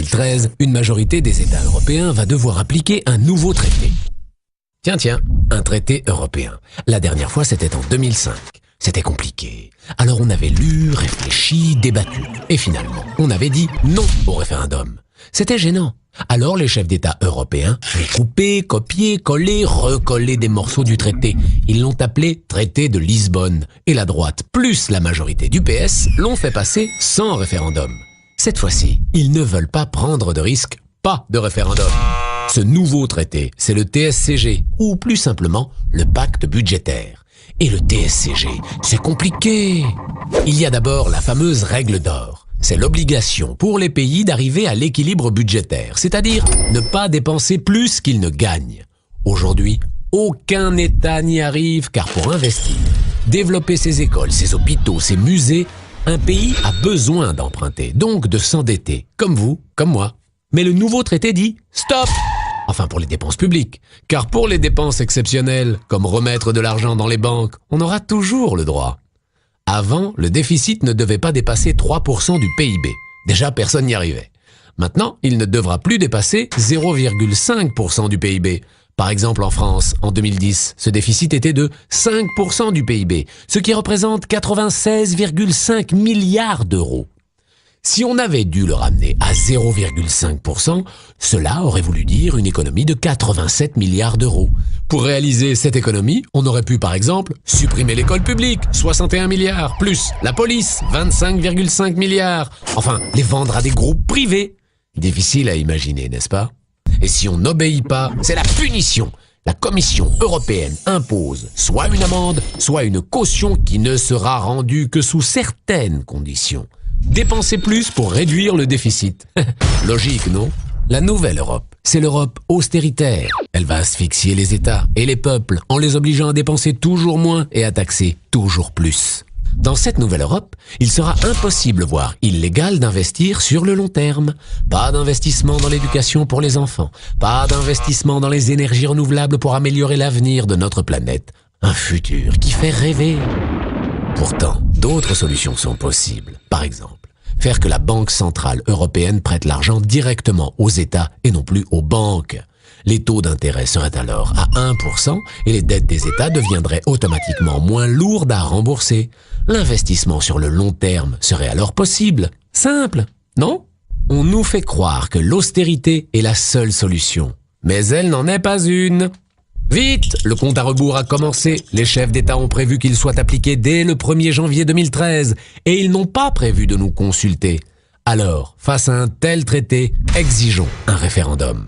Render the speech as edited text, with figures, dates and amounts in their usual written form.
2013, une majorité des États européens va devoir appliquer un nouveau traité. Tiens, un traité européen. La dernière fois, c'était en 2005. C'était compliqué. Alors on avait lu, réfléchi, débattu. Et finalement, on avait dit non au référendum. C'était gênant. Alors les chefs d'État européens ont coupé, copié, collé, recollé des morceaux du traité. Ils l'ont appelé traité de Lisbonne. Et la droite, plus la majorité du PS, l'ont fait passer sans référendum. Cette fois-ci, ils ne veulent pas prendre de risque, pas de référendum. Ce nouveau traité, c'est le TSCG, ou plus simplement, le pacte budgétaire. Et le TSCG, c'est compliqué. Il y a d'abord la fameuse règle d'or. C'est l'obligation pour les pays d'arriver à l'équilibre budgétaire, c'est-à-dire ne pas dépenser plus qu'ils ne gagnent. Aujourd'hui, aucun État n'y arrive car pour investir, développer ses écoles, ses hôpitaux, ses musées, un pays a besoin d'emprunter, donc de s'endetter, comme vous, comme moi. Mais le nouveau traité dit « stop !» Enfin pour les dépenses publiques, car pour les dépenses exceptionnelles, comme remettre de l'argent dans les banques, on aura toujours le droit. Avant, le déficit ne devait pas dépasser 3% du PIB. Déjà, personne n'y arrivait. Maintenant, il ne devra plus dépasser 0,5% du PIB. Par exemple, en France, en 2010, ce déficit était de 5% du PIB, ce qui représente 96,5 milliards d'euros. Si on avait dû le ramener à 0,5%, cela aurait voulu dire une économie de 87 milliards d'euros. Pour réaliser cette économie, on aurait pu par exemple supprimer l'école publique, 61 milliards, plus la police, 25,5 milliards, enfin les vendre à des groupes privés. Difficile à imaginer, n'est-ce pas? Et si on n'obéit pas, c'est la punition. La Commission européenne impose soit une amende, soit une caution qui ne sera rendue que sous certaines conditions. Dépenser plus pour réduire le déficit. Logique, non? La nouvelle Europe, c'est l'Europe austéritaire. Elle va asphyxier les États et les peuples en les obligeant à dépenser toujours moins et à taxer toujours plus. Dans cette nouvelle Europe, il sera impossible, voire illégal d'investir sur le long terme. Pas d'investissement dans l'éducation pour les enfants, pas d'investissement dans les énergies renouvelables pour améliorer l'avenir de notre planète. Un futur qui fait rêver. Pourtant, d'autres solutions sont possibles. Par exemple, faire que la Banque centrale européenne prête l'argent directement aux États et non plus aux banques. Les taux d'intérêt seraient alors à 1% et les dettes des États deviendraient automatiquement moins lourdes à rembourser. L'investissement sur le long terme serait alors possible. Simple, non? On nous fait croire que l'austérité est la seule solution. Mais elle n'en est pas une. Vite, le compte à rebours a commencé. Les chefs d'État ont prévu qu'il soit appliqué dès le 1er janvier 2013 et ils n'ont pas prévu de nous consulter. Alors, face à un tel traité, exigeons un référendum.